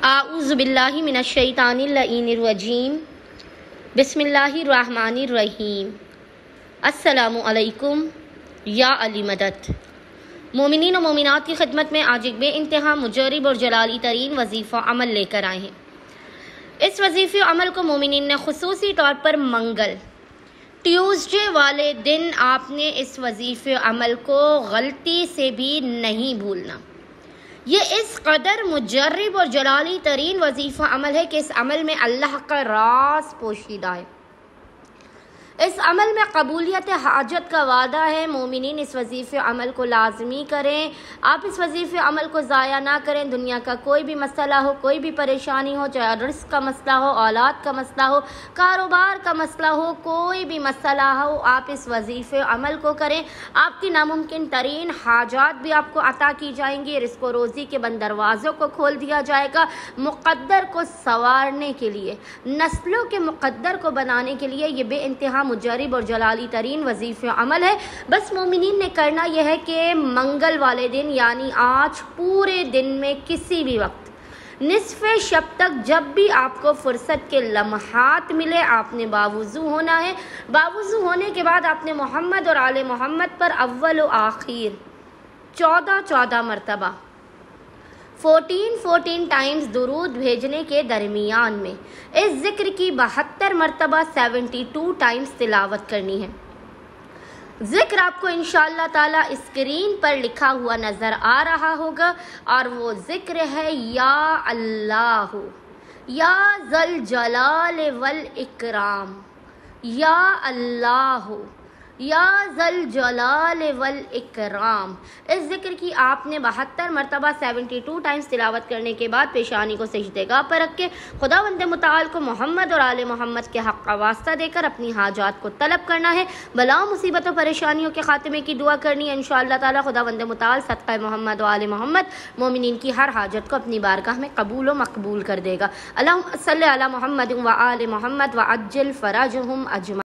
اعوذ باللہ من الشیطان اللعین الرجیم بسم اللہ الرحمن الرحیم السلام علیکم یا علی مدد۔ مومنین و مومنات کی خدمت میں آج ایک بے انتہا مجرب اور جلالی ترین وظیفہ عمل لے کر آئے ہیں۔ اس وظیفے عمل کو مومنین نے خصوصی طور پر منگل ٹیوزڈے والے دن آپ نے اس وظیفے عمل کو غلطی سے بھی نہیں بھولنا۔ یہ اس قدر مجرب اور جلالی ترین وظیفہ عمل ہے کہ اس عمل میں اللہ کا راز پوشیدہ ہے۔ اس عمل میں قبولیت حاجت کا وعدہ ہے۔ مومنین اس وظیفے عمل کو لازمی کریں۔ آپ اس وظیفے عمل کو ضائع نہ کریں۔ دنیا کا کوئی بھی مسئلہ ہو، کوئی بھی پریشانی ہو، چاہے رزق کا مسئلہ ہو، اولاد کا مسئلہ ہو، کاروبار کا مسئلہ ہو، کوئی بھی مسئلہ ہو، آپ اس وظیفے عمل کو کریں۔ آپ کی ناممکن ترین حاجات بھی آپ کو عطا کی جائیں گی۔ رزق و روزی کے بند دروازوں کو کھول دیا جائے گا۔ مقدر کو سنوارنے کے لیے، نسلوں کے مقدر کو بنانے کے لیے یہ بے انتہا مجرب اور جلالی ترین وظیفہ عمل ہے۔ بس مومنین نے کرنا یہ ہے کہ منگل والے دن یعنی آج پورے دن میں کسی بھی وقت نصف شب تک جب بھی آپ کو فرصت کے لمحات ملے آپ نے باوضو ہونا ہے۔ باوضو ہونے کے بعد آپ نے محمد اور آل محمد پر اول و آخر 14 مرتبہ 14 ٹائمز درود بھیجنے کے درمیان میں اس ذکر کی 72 مرتبہ 72 ٹائمز تلاوت کرنی ہے۔ ذکر آپ کو انشاءاللہ تعالی اسکرین پر لکھا ہوا نظر آ رہا ہوگا اور وہ ذکر ہے یا اللہ، یا ذل جلال والاکرام، یا اللہ، یا ذل جلال والاکرام۔ اس ذکر کی آپ نے 72 مرتبہ 72 ٹائمز تلاوت کرنے کے بعد پیشانی کو سجدے گاہ پر رکھ کے خداوند متعال کو محمد اور آل محمد کے حق کا واسطہ دے کر اپنی حاجات کو طلب کرنا ہے۔ بلا مصیبت و پریشانیوں کے خاتمے کی دعا کرنی ہے۔ انشاءاللہ تعالی خداوند متعال صدقہ محمد و آل محمد مومنین کی ہر حاجت کو اپنی بارگاہ میں قبول و مقبول کر دے گا۔ اللہم صلی علی محمد و آل محمد وعجل فرجہم اجمعین۔